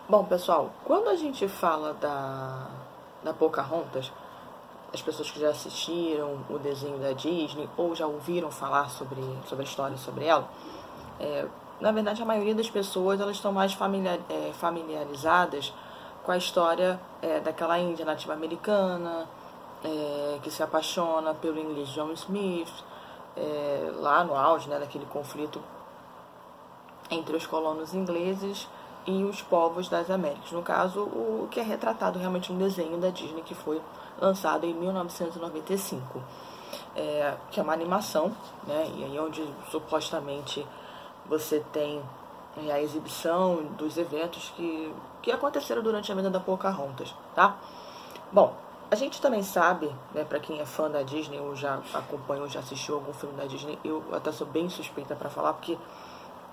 Bom, pessoal, quando a gente fala da Pocahontas, as pessoas que já assistiram o desenho da Disney ou já ouviram falar sobre a história sobre ela, na verdade a maioria das pessoas elas estão mais familiarizadas com a história daquela índia nativa americana, que se apaixona pelo inglês John Smith, lá no auge, né, daquele conflito entre os colonos ingleses e os povos das Américas. No caso, o que é retratado realmente no desenho da Disney, que foi lançado em 1995, que é uma animação, né, e aí onde supostamente você tem a exibição dos eventos que aconteceram durante a vida da Pocahontas, tá? Bom, a gente também sabe, né, para quem é fã da Disney ou já acompanha ou já assistiu algum filme da Disney, eu até sou bem suspeita para falar, porque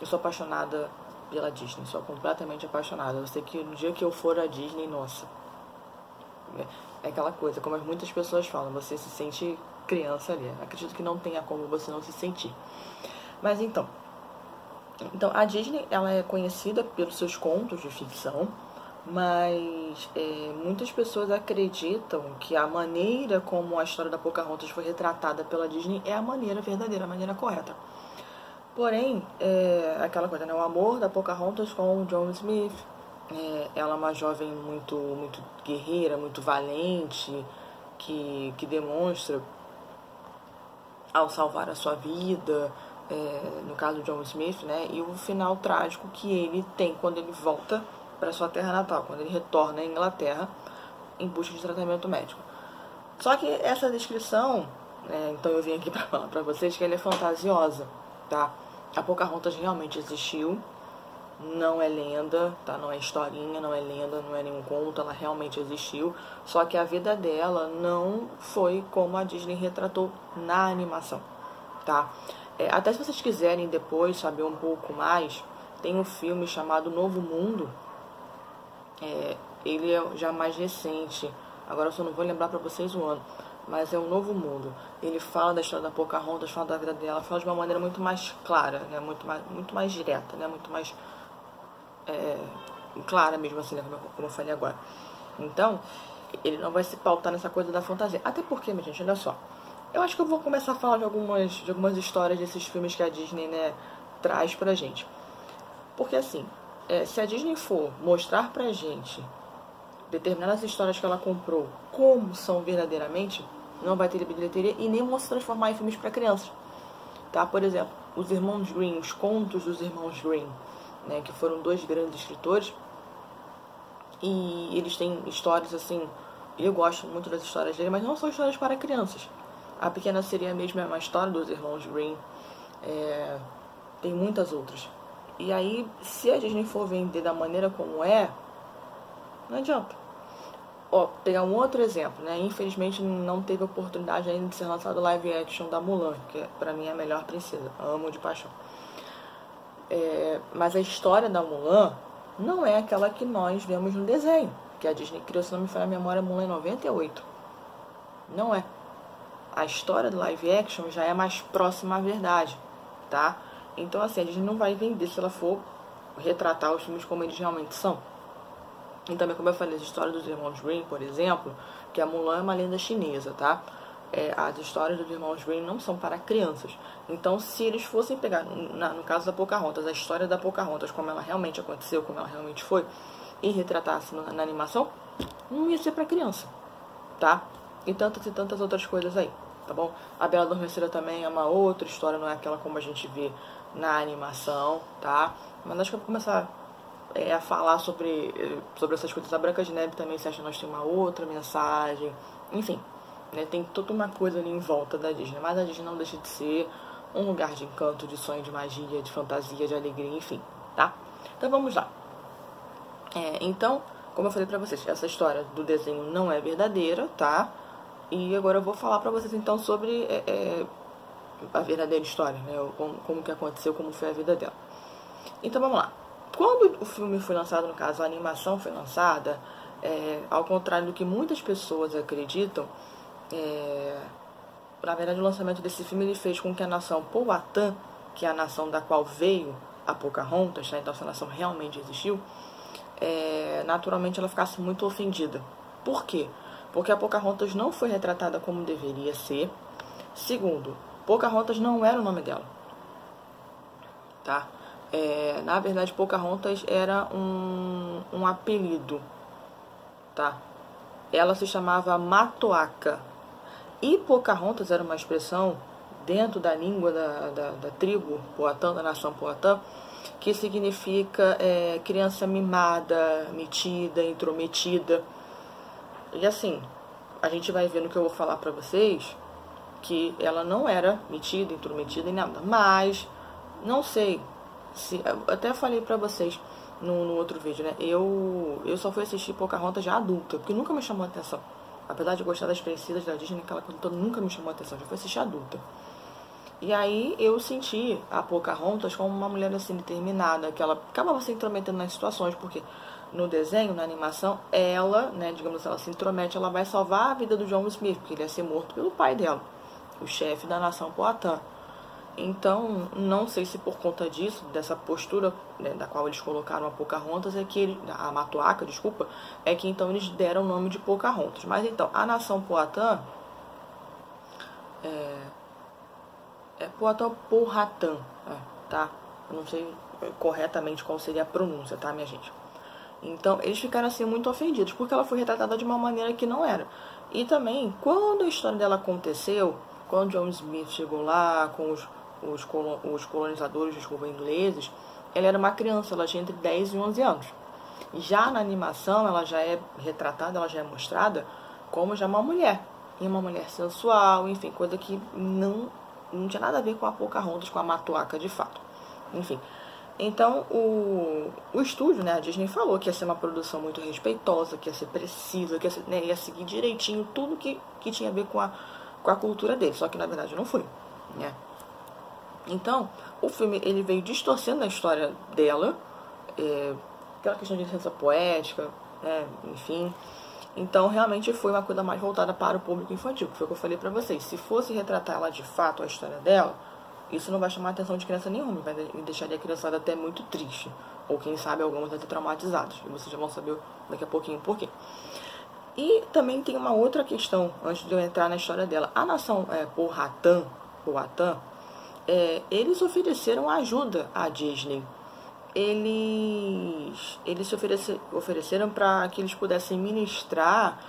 eu sou apaixonada pela Disney, sou completamente apaixonada. Eu sei que no dia que eu for à Disney, nossa, é aquela coisa, como muitas pessoas falam, você se sente criança ali. Acredito que não tenha como você não se sentir. Mas então a Disney, ela é conhecida pelos seus contos de ficção, mas muitas pessoas acreditam que a maneira como a história da Pocahontas foi retratada pela Disney é a maneira verdadeira, a maneira correta. Porém, aquela coisa, né? O amor da Pocahontas com o John Smith. Ela é uma jovem muito guerreira, muito valente, que demonstra ao salvar a sua vida, no caso do John Smith, né? E o final trágico que ele tem quando ele volta para sua terra natal, quando ele retorna à Inglaterra em busca de tratamento médico. Só que essa descrição, então eu vim aqui para falar para vocês que ela é fantasiosa, tá? A Pocahontas realmente existiu, não é lenda, tá? Não é historinha, não é lenda, não é nenhum conto, ela realmente existiu. Só que a vida dela não foi como a Disney retratou na animação, tá? Até se vocês quiserem depois saber um pouco mais, tem um filme chamado Novo Mundo. Ele é já mais recente, agora eu só não vou lembrar pra vocês o ano, mas é um Novo Mundo. Ele fala da história da Pocahontas, fala da vida dela, fala de uma maneira muito mais clara, né? muito mais direta, né? Muito mais clara mesmo, assim, né? Como eu falei agora. Então, ele não vai se pautar nessa coisa da fantasia. Até porque, minha gente, olha só, eu acho que eu vou começar a falar de algumas histórias desses filmes que a Disney, né, traz pra gente. Porque, assim, se a Disney for mostrar pra gente determinadas histórias que ela comprou como são verdadeiramente, não vai ter bilheteria e nem vão se transformar em filmes para crianças, tá? Por exemplo, os Irmãos Grimm, os contos dos Irmãos Grimm, né, que foram dois grandes escritores, e eles têm histórias assim, eu gosto muito das histórias dele, mas não são histórias para crianças. A Pequena Sereia mesmo é uma história dos Irmãos Grimm, tem muitas outras. E aí, se a Disney for vender da maneira como não adianta. Pegar um outro exemplo, né? Infelizmente não teve oportunidade ainda de ser lançado o live action da Mulan, que pra mim é a melhor princesa, amo de paixão. Mas a história da Mulan não é aquela que nós vemos no desenho, que a Disney criou, se não me falha a memória, Mulan em 98. Não é. A história do live action já é mais próxima à verdade, tá? Então, assim, a Disney não vai vender se ela for retratar os filmes como eles realmente são. E também, como eu falei, a história dos Irmãos Grimm, por exemplo, que a Mulan é uma lenda chinesa, tá? As histórias dos Irmãos Grimm não são para crianças. Então, se eles fossem pegar, no caso da Pocahontas, a história da Pocahontas, como ela realmente aconteceu, como ela realmente foi, e retratasse na animação, não ia ser para criança, tá? E tantas outras coisas aí, tá bom? A Bela Adormecida também é uma outra história, não é aquela como a gente vê na animação, tá? Mas acho que eu vou começar a falar sobre essas coisas. A Branca de Neve também, se acha que nós tem uma outra mensagem, enfim, né, tem toda uma coisa ali em volta da Disney, mas a Disney não deixa de ser um lugar de encanto, de sonho, de magia, de fantasia, de alegria, enfim, tá? Então vamos lá. Então, como eu falei pra vocês, essa história do desenho não é verdadeira, tá? E agora eu vou falar pra vocês então sobre a verdadeira história, né? Como que aconteceu, como foi a vida dela. Então vamos lá. Quando o filme foi lançado, no caso a animação foi lançada, ao contrário do que muitas pessoas acreditam, na verdade o lançamento desse filme ele fez com que a nação Powhatan, que é a nação da qual veio a Pocahontas, tá? Então essa nação realmente existiu, naturalmente ela ficasse muito ofendida. Por quê? Porque a Pocahontas não foi retratada como deveria ser. Segundo, Pocahontas não era o nome dela, tá? Na verdade, Pocahontas era um apelido, tá? Ela se chamava Matoaca. E Pocahontas era uma expressão dentro da língua da tribo Poatã, da nação Poatã, que significa criança mimada, metida, intrometida. E assim, a gente vai ver no que eu vou falar pra vocês que ela não era metida, intrometida nem nada. Mas, não sei, eu até falei pra vocês no outro vídeo, né? Eu só fui assistir Pocahontas já adulta, porque nunca me chamou a atenção. Apesar de gostar das princesas da Disney, aquela coisa toda nunca me chamou a atenção, já fui assistir adulta. E aí eu senti a Pocahontas como uma mulher assim determinada, que ela acabava se intrometendo nas situações, porque no desenho, na animação, ela, né, digamos assim, ela se intromete, ela vai salvar a vida do John Smith, porque ele ia ser morto pelo pai dela, o chefe da nação Poatã. Então, não sei se por conta disso, dessa postura, né, da qual eles colocaram a Pocahontas, a Matoaca, desculpa, é que então eles deram o nome de Pocahontas. Mas então, a nação Poatã Poatã ou Powhatan, tá? Eu não sei corretamente qual seria a pronúncia, tá, minha gente? Então, eles ficaram assim muito ofendidos, porque ela foi retratada de uma maneira que não era. E também, quando a história dela aconteceu, quando John Smith chegou lá com os colonizadores, desculpa, ingleses, ela era uma criança, ela tinha entre 10 e 11 anos. Já na animação, ela já é retratada, ela já é mostrada como já uma mulher. E uma mulher sensual, enfim, coisa que não tinha nada a ver com a Pocahontas, com a Matoaca de fato. Enfim. Então, o estúdio, né, a Disney falou que ia ser uma produção muito respeitosa, que ia ser precisa, que ia, ser, né, ia seguir direitinho tudo que tinha a ver com a cultura dele. Só que, na verdade, não foi, né? Então, o filme ele veio distorcendo a história dela, aquela questão de licença poética, né, enfim. Então, realmente foi uma coisa mais voltada para o público infantil, que foi o que eu falei pra vocês. Se fosse retratar ela de fato, a história dela, isso não vai chamar a atenção de criança nenhuma, vai deixaria a criançada até muito triste. Ou quem sabe algumas até traumatizadas. E vocês já vão saber daqui a pouquinho por quê. E também tem uma outra questão, antes de eu entrar na história dela. A nação Poatã, eles ofereceram ajuda à Disney. Eles se ofereceram para que eles pudessem ministrar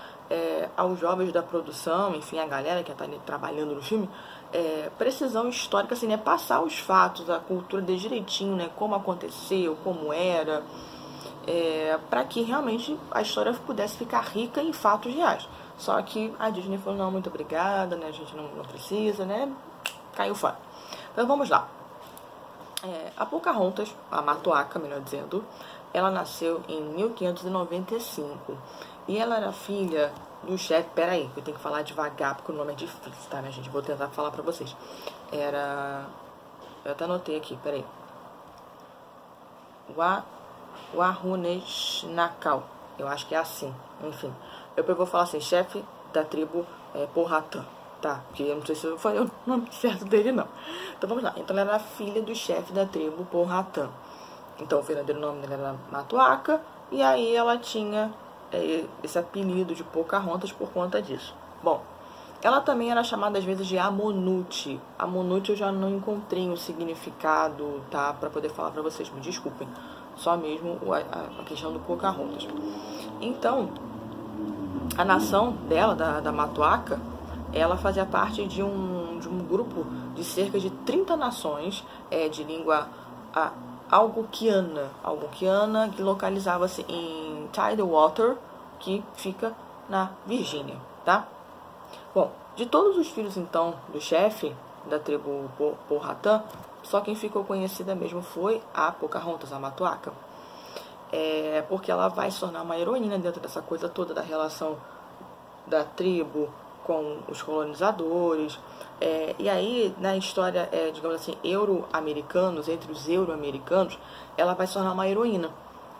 aos jovens da produção, enfim, a galera que está ali trabalhando no filme, precisão histórica, assim, né, passar os fatos, a cultura de direitinho, né, como aconteceu, como era, para que realmente a história pudesse ficar rica em fatos reais. Só que a Disney falou, não, muito obrigada, né, a gente não precisa, né, caiu fora. Então vamos lá. A Pocahontas, a Matoaca, melhor dizendo, ela nasceu em 1595 e ela era filha do chefe. Peraí, eu tenho que falar devagar porque o nome é difícil, tá, minha gente? Vou tentar falar pra vocês. Eu até anotei aqui, peraí. Wahuneshnakal, eu acho que é assim, enfim. Eu vou falar assim, chefe da tribo Powhatan. Tá, porque eu não sei se eu falei o nome certo dele, não. Então vamos lá. Então ela era filha do chefe da tribo Powhatan. Então o verdadeiro nome dela era Matoaca. E aí ela tinha esse apelido de Pocahontas por conta disso. Bom, ela também era chamada às vezes de Amonute. Amonute eu já não encontrei o significado, tá? Pra poder falar pra vocês, me desculpem. Só mesmo a questão do Pocahontas. Então, a nação dela, da Matoaca, ela fazia parte de um grupo de cerca de 30 nações de língua algonquiana, que localizava-se em Tidewater, que fica na Virgínia, tá? Bom, de todos os filhos, então, do chefe da tribo Powhatan, só quem ficou conhecida mesmo foi a Pocahontas, a Matoaca. Porque ela vai se tornar uma heroína dentro dessa coisa toda da relação da tribo com os colonizadores, e aí na história, digamos assim, euro-americanos, entre os euro-americanos, ela vai se tornar uma heroína,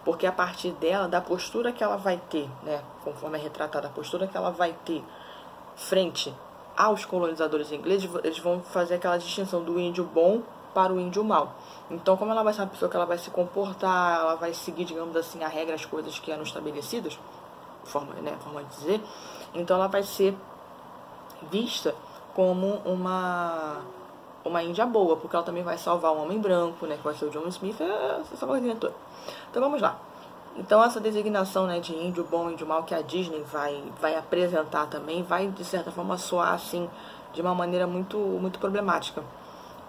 porque a partir dela, da postura que ela vai ter, né, conforme é retratada, a postura que ela vai ter frente aos colonizadores ingleses, eles vão fazer aquela distinção do índio bom para o índio mau. Então, como ela vai ser uma pessoa que ela vai se comportar, ela vai seguir, digamos assim, a regra, as coisas que eram estabelecidas, forma de dizer, então ela vai ser vista como uma índia boa, porque ela também vai salvar um homem branco, né, que vai ser o John Smith, essa coisinha toda. Então vamos lá. Então essa designação, né, de índio bom e índio mau que a Disney vai apresentar também, vai de certa forma soar assim de uma maneira muito problemática,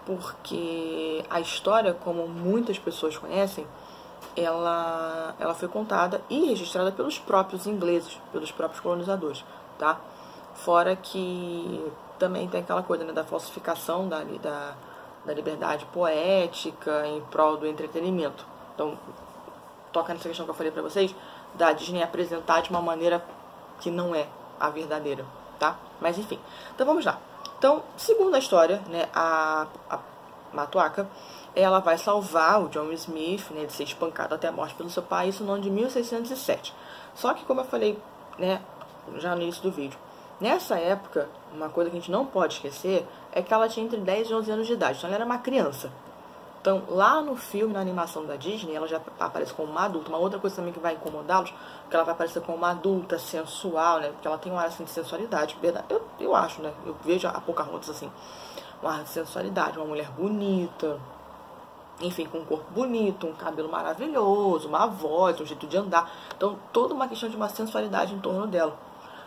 porque a história, como muitas pessoas conhecem, ela foi contada e registrada pelos próprios ingleses, pelos próprios colonizadores, tá? Fora que também tem aquela coisa, né, da falsificação da liberdade poética em prol do entretenimento. Então, toca nessa questão que eu falei pra vocês, da Disney apresentar de uma maneira que não é a verdadeira, tá? Mas enfim, então vamos lá. Então, segundo a história, né, a Matoaka, ela vai salvar o John Smith, né, de ser espancado até a morte pelo seu pai, isso no ano de 1607. Só que, como eu falei, né, já no início do vídeo, nessa época, uma coisa que a gente não pode esquecer é que ela tinha entre 10 e 11 anos de idade, então ela era uma criança. Então, lá no filme, na animação da Disney, ela já aparece como uma adulta. Uma outra coisa também que vai incomodá-los, que ela vai aparecer como uma adulta, sensual, né? Porque ela tem um ar assim, de sensualidade. Eu acho, né? Eu vejo a Pocahontas assim, um ar de sensualidade, uma mulher bonita, enfim, com um corpo bonito, um cabelo maravilhoso, uma voz, um jeito de andar. Então, toda uma questão de uma sensualidade em torno dela.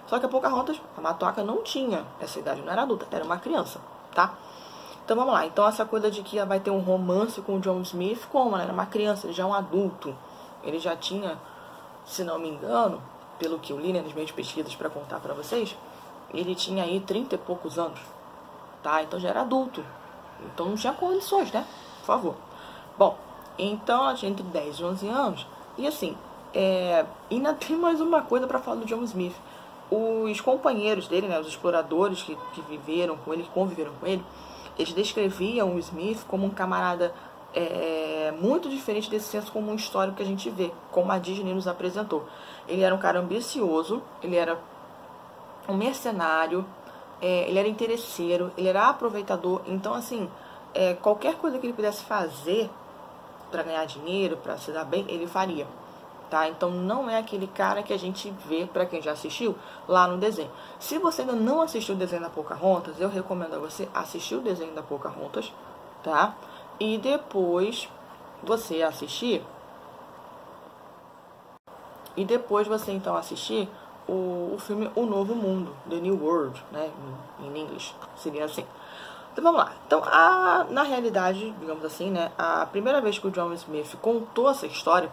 Só que a Pocahontas, a Matoaka, não tinha essa idade, não era adulta, era uma criança, tá? Então vamos lá, então essa coisa de que ela vai ter um romance com o John Smith, como ela era uma criança, ele já é um adulto, ele já tinha, se não me engano, pelo que eu li nas minhas pesquisas para contar para vocês, ele tinha aí 30 e poucos anos, tá? Então já era adulto, então não tinha condições, né? Por favor. Bom, então ela tinha entre 10 e 11 anos, e assim, ainda tem mais uma coisa para falar do John Smith. Os companheiros dele, né, os exploradores que viveram com ele, que conviveram com ele, eles descreviam o Smith como um camarada muito diferente desse senso comum histórico que a gente vê, como a Disney nos apresentou. Ele era um cara ambicioso, ele era um mercenário, ele era interesseiro, ele era aproveitador. Então, assim, qualquer coisa que ele pudesse fazer para ganhar dinheiro, para se dar bem, ele faria. Tá? Então não é aquele cara que a gente vê, para quem já assistiu, lá no desenho. Se você ainda não assistiu o desenho da Pocahontas, eu recomendo a você assistir o desenho da Pocahontas, tá? E depois você assistir, então assistir o filme O Novo Mundo, The New World, né? Em inglês, seria assim. Então vamos lá. Então, na realidade, digamos assim, né? A primeira vez que o John Smith contou essa história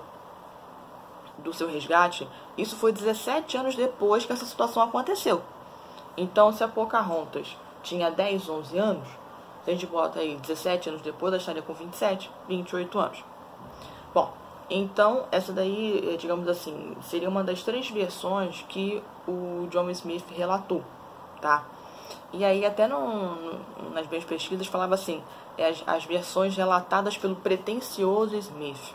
do seu resgate, isso foi 17 anos depois que essa situação aconteceu. Então, se a Pocahontas tinha 10, 11 anos, se a gente bota aí 17 anos depois, ela estaria com 27, 28 anos. Bom, então, essa daí, digamos assim, seria uma das 3 versões que o John Smith relatou, tá? E aí, até nas minhas pesquisas, falava assim, as versões relatadas pelo pretensioso Smith.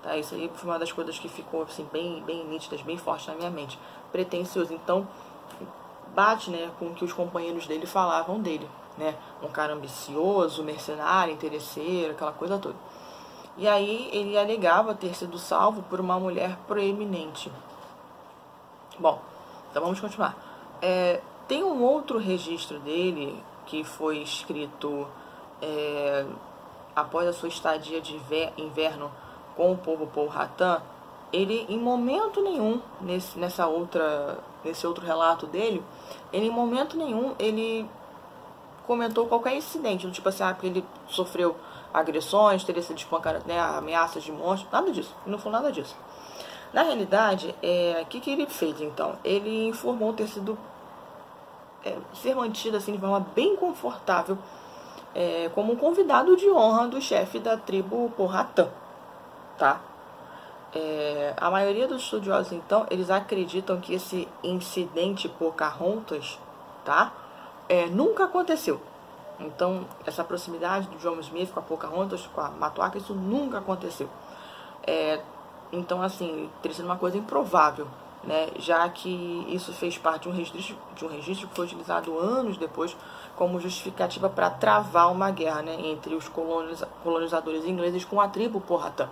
Tá, isso aí foi uma das coisas que ficou assim, bem nítidas, bem forte na minha mente. Pretencioso. Então, bate, né, com o que os companheiros dele falavam dele, né? Um cara ambicioso, mercenário, interesseiro, aquela coisa toda. E aí ele alegava ter sido salvo por uma mulher proeminente. Bom, então vamos continuar. Tem um outro registro dele que foi escrito após a sua estadia de inverno com o povo Powhatan. Ele, em momento nenhum, nesse outro relato dele, ele, em momento nenhum, ele comentou qualquer incidente, tipo assim, porque ele sofreu agressões, teria sido espancado, né, ameaças de morte, nada disso, ele não falou nada disso. Na realidade, o que ele fez, então? Ele informou ter sido, ser mantido, assim, de forma bem confortável, como um convidado de honra do chefe da tribo Powhatan. Tá? A maioria dos estudiosos, então, eles acreditam que esse incidente Pocahontas, tá? Nunca aconteceu. Então, essa proximidade do John Smith com a Pocahontas, com a Matoaka, isso nunca aconteceu. Então, assim, teria sido uma coisa improvável, né, já que isso fez parte de um registro que foi utilizado anos depois como justificativa para travar uma guerra, né, entre os colonizadores ingleses com a tribo Powhatan.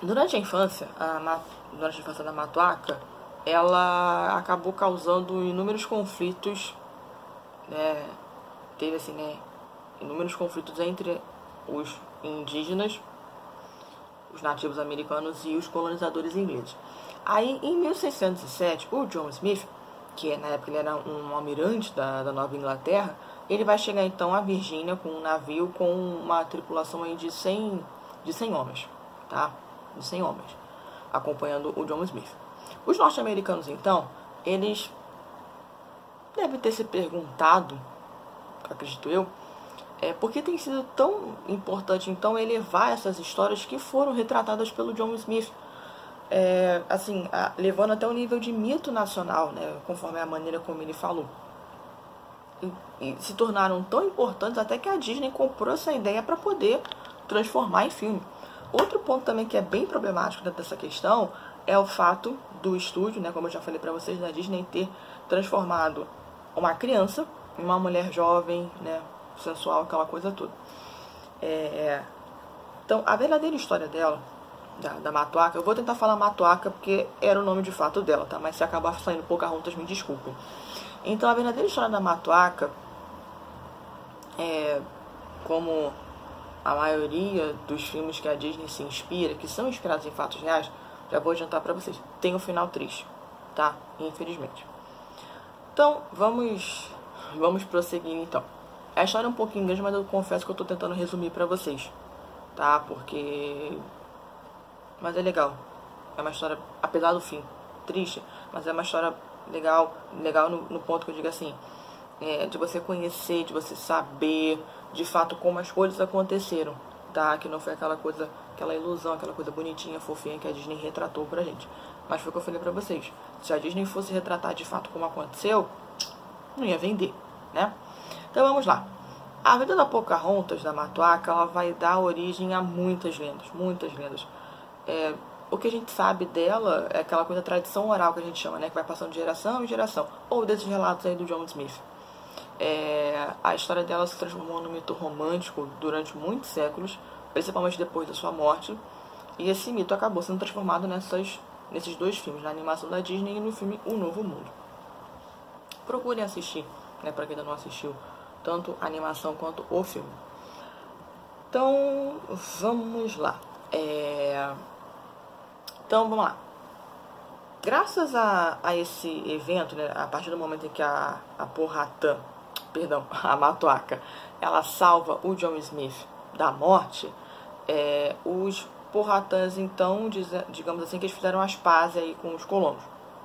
Durante a infância da Matoaca, ela acabou causando inúmeros conflitos, né, teve assim, né, inúmeros conflitos entre os indígenas, os nativos americanos e os colonizadores ingleses. Aí, em 1607, o John Smith, que na época ele era um almirante da Nova Inglaterra, ele vai chegar então à Virgínia com um navio com uma tripulação aí de 100 homens, tá? De 100 homens, acompanhando o John Smith. Os norte-americanos, então, eles devem ter se perguntado, acredito eu, por que tem sido tão importante, então, elevar essas histórias que foram retratadas pelo John Smith, levando até o nível de mito nacional, né, conforme a maneira como ele falou. E se tornaram tão importantes até que a Disney comprou essa ideia para poder transformar em filme. Outro ponto também que é bem problemático dentro dessa questão é o fato do estúdio, né, como eu já falei para vocês, da Disney ter transformado uma criança em uma mulher jovem, né, sensual, aquela coisa toda. Então, a verdadeira história dela, da Matoaca, eu vou tentar falar Matoaca porque era o nome de fato dela, tá? Mas se acabar saindo Pocahontas, me desculpem. Então, a verdadeira história da Matoaca, como a maioria dos filmes que a Disney se inspira, que são inspirados em fatos reais, já vou adiantar pra vocês, tem um final triste, tá? Infelizmente. Então, vamos prosseguir então. A história é um pouquinho grande, mas eu confesso que eu tô tentando resumir pra vocês, tá? Mas é legal. É uma história, apesar do fim triste, mas é uma história legal no ponto que eu digo assim, de você conhecer, de você saber de fato como as coisas aconteceram, tá? Que não foi aquela coisa, aquela ilusão, aquela coisa bonitinha, fofinha que a Disney retratou pra gente. Mas foi o que eu falei pra vocês. Se a Disney fosse retratar de fato como aconteceu, não ia vender, né? Então vamos lá. A vida da Pocahontas, da Matoaca, ela vai dar origem a muitas lendas, muitas lendas. O que a gente sabe dela é aquela coisa, tradição oral que a gente chama, né? Que vai passando de geração em geração. Ou desses relatos aí do John Smith. A história dela se transformou num mito romântico durante muitos séculos, principalmente depois da sua morte. E esse mito acabou sendo transformado nesses dois filmes, na animação da Disney e no filme O Novo Mundo. Procurem assistir, né? Para quem ainda não assistiu, tanto a animação quanto o filme. Então, vamos lá. Então, vamos lá. Graças a esse evento, né, a partir do momento em que a Matoaca, ela salva o John Smith da morte, os Powhatans, então, digamos assim, que eles fizeram as pazes aí com os colonos,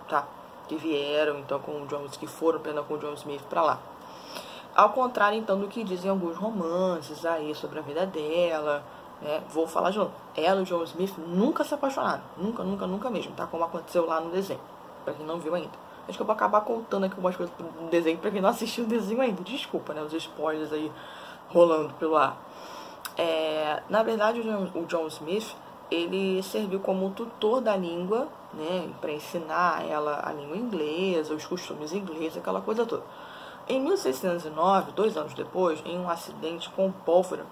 tá? Que vieram, então, com o John Smith para lá. Ao contrário, então, do que dizem alguns romances aí sobre a vida dela, né? Vou falar de novo. Ela e o John Smith nunca se apaixonaram. Nunca mesmo, tá? Como aconteceu lá no desenho. Pra quem não viu ainda. Acho que eu vou acabar contando aqui algumas coisas do desenho pra quem não assistiu o desenho ainda. Desculpa, né? Os spoilers aí rolando pelo ar. Na verdade, o John Smith, ele serviu como tutor da língua, né? Pra ensinar ela a língua inglesa, os costumes ingleses, aquela coisa toda. Em 1609, 2 anos depois, em um acidente com pólvora,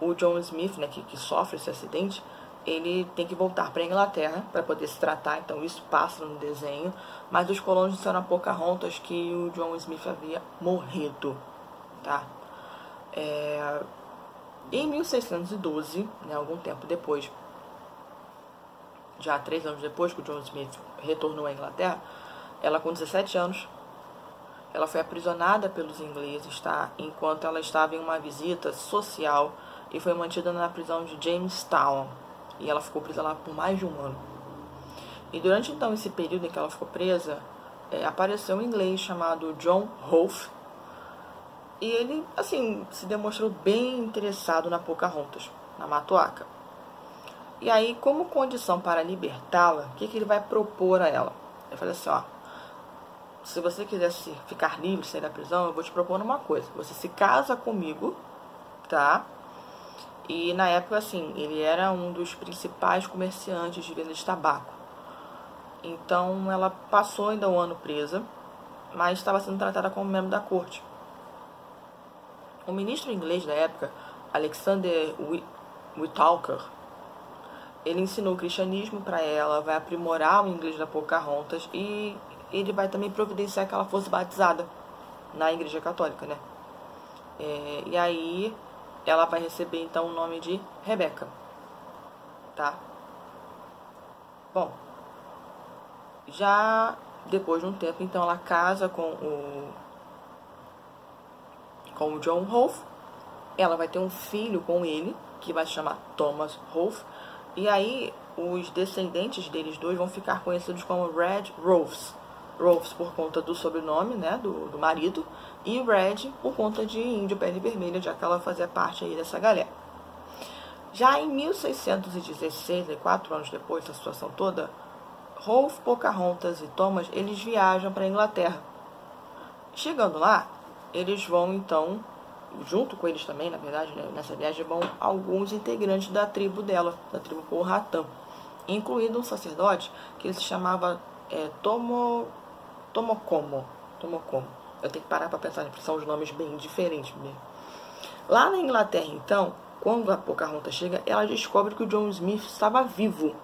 o John Smith, né, que sofre esse acidente, ele tem que voltar para a Inglaterra para poder se tratar, então isso passa no desenho, mas os colonos disseram a Pocahontas que o John Smith havia morrido, tá? Em 1612, né, algum tempo depois, já 3 anos depois que o John Smith retornou à Inglaterra, ela com 17 anos, ela foi aprisionada pelos ingleses, tá? Enquanto ela estava em uma visita social e foi mantida na prisão de Jamestown. E ela ficou presa lá por mais de 1 ano. E durante então esse período em que ela ficou presa, apareceu um inglês chamado John Rolfe. E ele, assim, se demonstrou bem interessado na Pocahontas, na Matoaca. E aí, como condição para libertá-la, o que ele vai propor a ela? Ele fala assim, se você quiser ficar livre, sair da prisão, eu vou te propor uma coisa. Você se casa comigo, tá? E na época, assim, ele era um dos principais comerciantes de venda de tabaco. Então ela passou ainda um ano presa, mas estava sendo tratada como membro da corte. O ministro inglês da época, Alexander Whitaker, ele ensinou o cristianismo para ela, vai aprimorar o inglês da Pocahontas e ele vai também providenciar que ela fosse batizada na igreja católica, né? E aí ela vai receber então o nome de Rebecca, tá? Bom, já depois de um tempo, então ela casa com o John Rolfe. Ela vai ter um filho com ele, que vai se chamar Thomas Rolfe. E aí os descendentes deles dois vão ficar conhecidos como Red Rolfes. Rolfes por conta do sobrenome, né, do marido, e Red por conta de índio pele vermelha, já que ela fazia parte aí dessa galera. Já em 1616, 4 anos depois da situação toda, Rolfe, Pocahontas e Thomas, eles viajam para a Inglaterra. Chegando lá, eles vão então, junto com eles também, na verdade, né, nessa viagem vão alguns integrantes da tribo dela, da tribo Powhatan, incluindo um sacerdote que ele se chamava Tomocomo. Eu tenho que parar para pensar, porque são os nomes bem diferentes mesmo. Lá na Inglaterra, então, quando a Pocahontas chega, ela descobre que o John Smith estava vivo.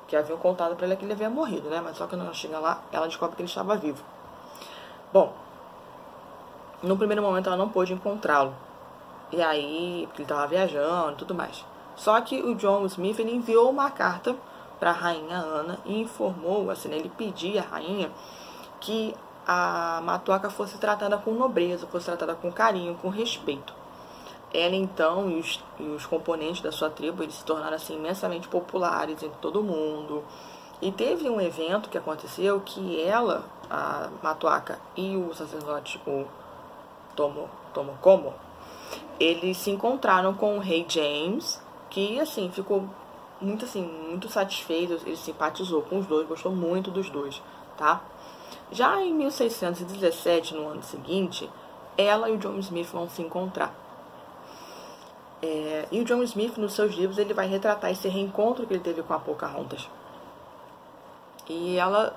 Que haviam contado para ela que ele havia morrido, né? Mas só que quando ela chega lá, ela descobre que ele estava vivo. Bom, no primeiro momento ela não pôde encontrá-lo. E aí, porque ele estava viajando e tudo mais. Só que o John Smith, ele enviou uma carta para a rainha Ana e informou, assim, né, ele pedia à rainha que a Matoaca fosse tratada com nobreza, fosse tratada com carinho, com respeito. Ela, então, e os componentes da sua tribo, eles se tornaram, assim, imensamente populares entre todo mundo. E teve um evento que aconteceu que ela, a Matoaca e o sacerdote, o Tomocomo, eles se encontraram com o rei James, que, assim, ficou muito satisfeito, ele simpatizou com os dois, gostou muito dos dois, tá? Já em 1617, no ano seguinte, ela e o John Smith vão se encontrar. E o John Smith, nos seus livros, ele vai retratar esse reencontro que ele teve com a Pocahontas. E ela,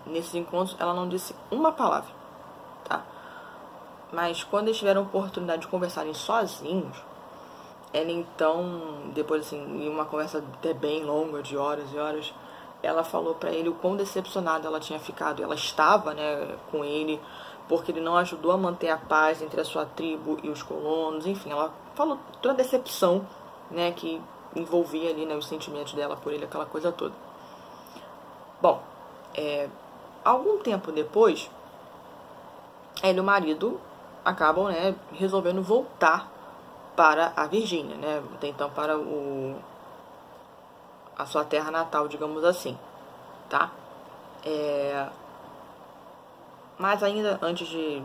nesses encontros, ela não disse uma palavra, tá? Mas quando eles tiveram a oportunidade de conversarem sozinhos, ela então, depois assim, em uma conversa até bem longa, de horas e horas, ela falou pra ele o quão decepcionada ela tinha ficado. Ela estava, né, com ele, porque ele não ajudou a manter a paz entre a sua tribo e os colonos. Enfim, ela falou toda a decepção, né, que envolvia ali, né, os sentimentos dela por ele, aquela coisa toda. Bom, algum tempo depois, ela e o marido acabam, né, resolvendo voltar para a Virgínia, né, até então para a sua terra natal, digamos assim, tá? Mas ainda antes de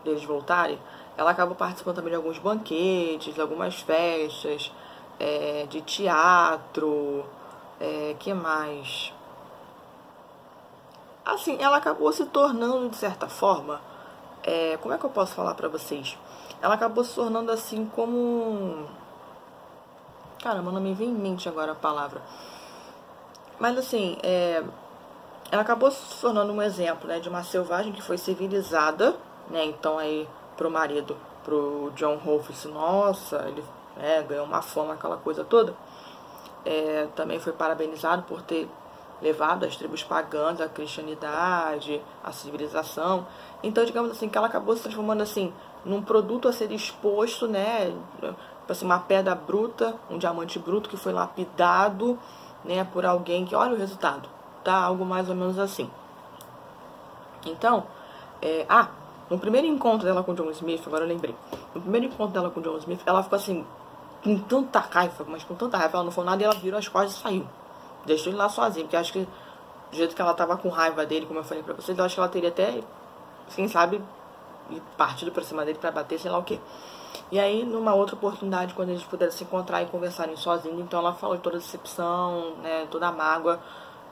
eles voltarem, ela acabou participando também de alguns banquetes, de algumas festas, de teatro, que mais? Assim, ela acabou se tornando, de certa forma, como é que eu posso falar pra vocês? Ela acabou se tornando assim como... Caramba, não me vem em mente agora a palavra. Mas assim, ela acabou se tornando um exemplo, né, de uma selvagem que foi civilizada, né? Então aí pro marido, pro John Rolfe, nossa, ele ganhou uma fama, aquela coisa toda. Também foi parabenizado por ter levado as tribos pagãs, a cristianidade, a civilização. Então, digamos assim, que ela acabou se transformando assim num produto a ser exposto, né? Assim, uma pedra bruta, um diamante bruto que foi lapidado, né, por alguém que, olha o resultado, tá? Algo mais ou menos assim. Então, no primeiro encontro dela com o John Smith, agora eu lembrei, no primeiro encontro dela com o John Smith, ela ficou assim, com tanta raiva, ela não falou nada e ela virou as costas e saiu. Deixou ele lá sozinho, porque acho que do jeito que ela tava com raiva dele, como eu falei pra vocês, eu acho que ela teria até, quem sabe, partido pra cima dele pra bater, sei lá o quê. E aí, numa outra oportunidade, quando eles puderam se encontrar e conversarem sozinhos, então ela falou de toda a decepção, né, toda a mágoa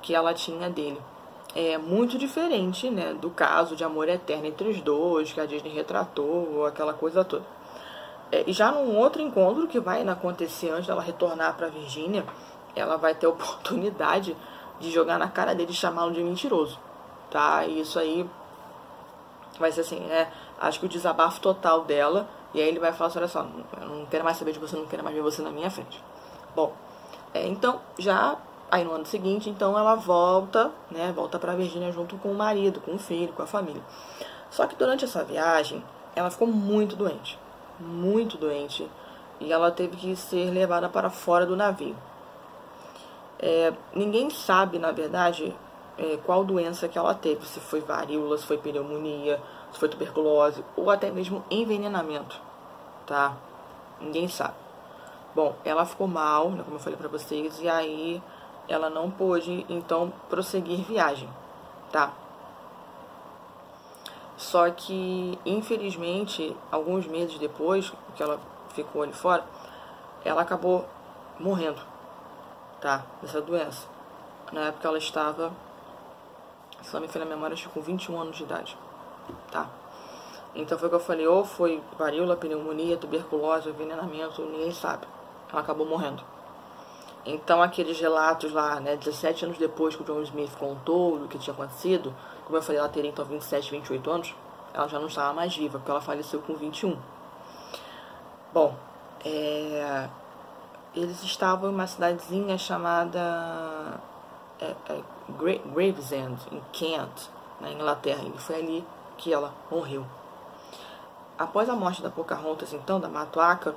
que ela tinha dele. É muito diferente, né, do caso de amor eterno entre os dois, que a Disney retratou, aquela coisa toda. E já num outro encontro que vai acontecer antes dela retornar para Virgínia, ela vai ter a oportunidade de jogar na cara dele e chamá-lo de mentiroso, tá? E isso aí vai ser assim, acho que o desabafo total dela. E aí ele vai falar assim, olha só, eu não quero mais saber de você, não quero mais ver você na minha frente. Bom, então, já aí no ano seguinte, então ela volta, né, volta pra Virgínia junto com o marido, com o filho, com a família. Só que durante essa viagem, ela ficou muito doente, e ela teve que ser levada para fora do navio. Ninguém sabe, na verdade, qual doença que ela teve, se foi varíola, se foi pneumonia, se foi tuberculose, ou até mesmo envenenamento, tá? Ninguém sabe. Bom, ela ficou mal, né, como eu falei pra vocês, e aí ela não pôde, então, prosseguir viagem, tá? Só que, infelizmente, alguns meses depois que ela ficou ali fora, ela acabou morrendo, tá? Dessa doença. Na época ela estava, se não me falha a memória, acho que com 21 anos de idade, tá? Então foi o que eu falei, ou foi varíola, pneumonia, tuberculose, envenenamento, ninguém sabe. Ela acabou morrendo. Então aqueles relatos lá, né, 17 anos depois que o John Smith contou o que tinha acontecido, como eu falei, ela teria então 27, 28 anos, ela já não estava mais viva, porque ela faleceu com 21. Bom, eles estavam em uma cidadezinha chamada Gravesend, em Kent, na Inglaterra, e foi ali que ela morreu. Após a morte da Pocahontas, então, da Matoaka,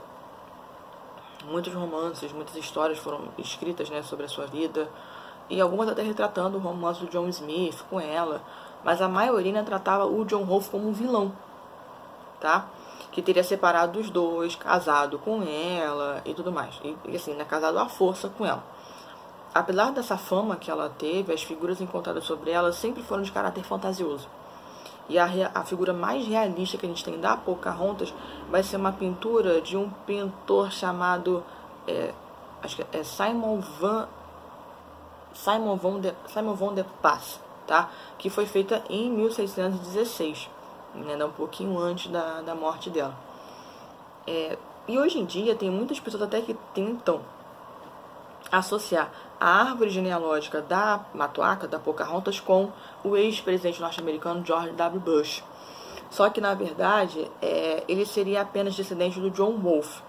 muitos romances, muitas histórias foram escritas, né, sobre a sua vida, e algumas até retratando o romance do John Smith com ela, mas a maioria tratava o John Rolfe como um vilão, tá? Que teria separado os dois, casado com ela e tudo mais, e assim, né, casado à força com ela. Apesar dessa fama que ela teve, as figuras encontradas sobre ela sempre foram de caráter fantasioso. E a figura mais realista que a gente tem da Pocahontas vai ser uma pintura de um pintor chamado acho que é Simon von der Pass, tá? Que foi feita em 1616, né? Um pouquinho antes da morte dela. E hoje em dia tem muitas pessoas até que tentam associar a árvore genealógica da Matoaka, da Pocahontas, com o ex-presidente norte-americano George W. Bush. Só que, na verdade, ele seria apenas descendente do John Rolfe,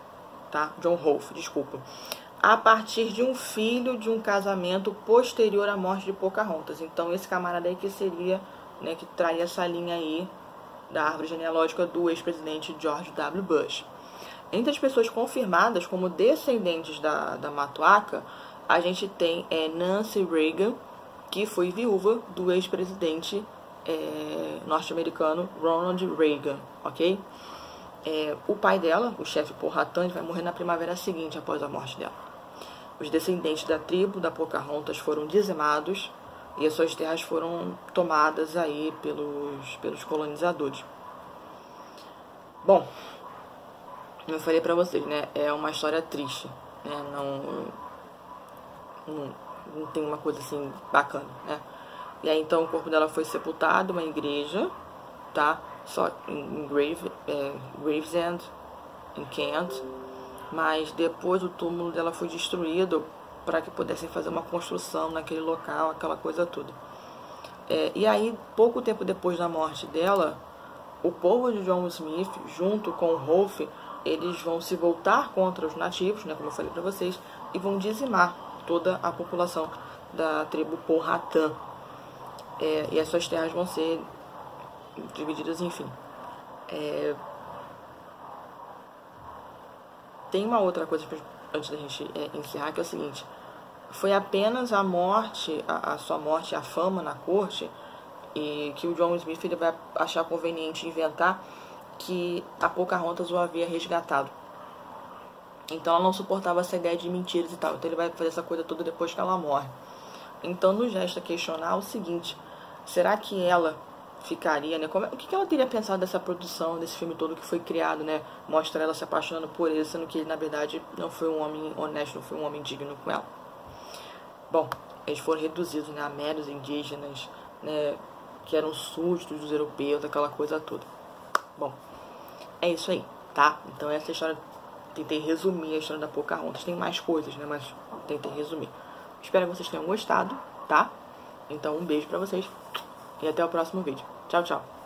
tá? John Rolfe, desculpa. A partir de um filho de um casamento posterior à morte de Pocahontas. Então, esse camarada aí que seria, né, que traria essa linha aí da árvore genealógica do ex-presidente George W. Bush. Entre as pessoas confirmadas como descendentes da Matoaka, a gente tem Nancy Reagan, que foi viúva do ex-presidente norte-americano Ronald Reagan, ok? O pai dela, o chefe Powhatan, vai morrer na primavera seguinte após a morte dela. Os descendentes da tribo da Pocahontas foram dizimados e as suas terras foram tomadas aí pelos colonizadores. Bom, como eu falei pra vocês, né? É uma história triste, né? Não tem uma coisa assim bacana, né? E aí então o corpo dela foi sepultado numa igreja, tá? Só em Gravesend, em Kent. Mas depois o túmulo dela foi destruído para que pudessem fazer uma construção naquele local, aquela coisa toda. E aí, pouco tempo depois da morte dela, o povo de John Smith, junto com o Rolfe, eles vão se voltar contra os nativos, né, como eu falei para vocês, e vão dizimar toda a população da tribo Powhatan. E as suas terras vão ser divididas, enfim. Tem uma outra coisa antes da gente encerrar, que é o seguinte: foi apenas a morte, a sua morte, a fama na corte, e que o John Smith ele vai achar conveniente inventar que a Pocahontas o havia resgatado. Então ela não suportava essa ideia de mentiras e tal. Então ele vai fazer essa coisa toda depois que ela morre. Então nos resta questionar o seguinte: será que ela ficaria, né? O que ela teria pensado dessa produção, desse filme todo que foi criado, né? Mostra ela se apaixonando por ele, sendo que ele na verdade não foi um homem honesto, não foi um homem digno com ela. Bom, eles foram reduzidos, né, a meros indígenas, né, que eram súditos dos europeus, aquela coisa toda. Bom, é isso aí. tá? Então essa história, tentei resumir a história da Pocahontas. Tem mais coisas, né? Mas tentei resumir. Espero que vocês tenham gostado, tá? Então um beijo pra vocês e até o próximo vídeo. Tchau, tchau.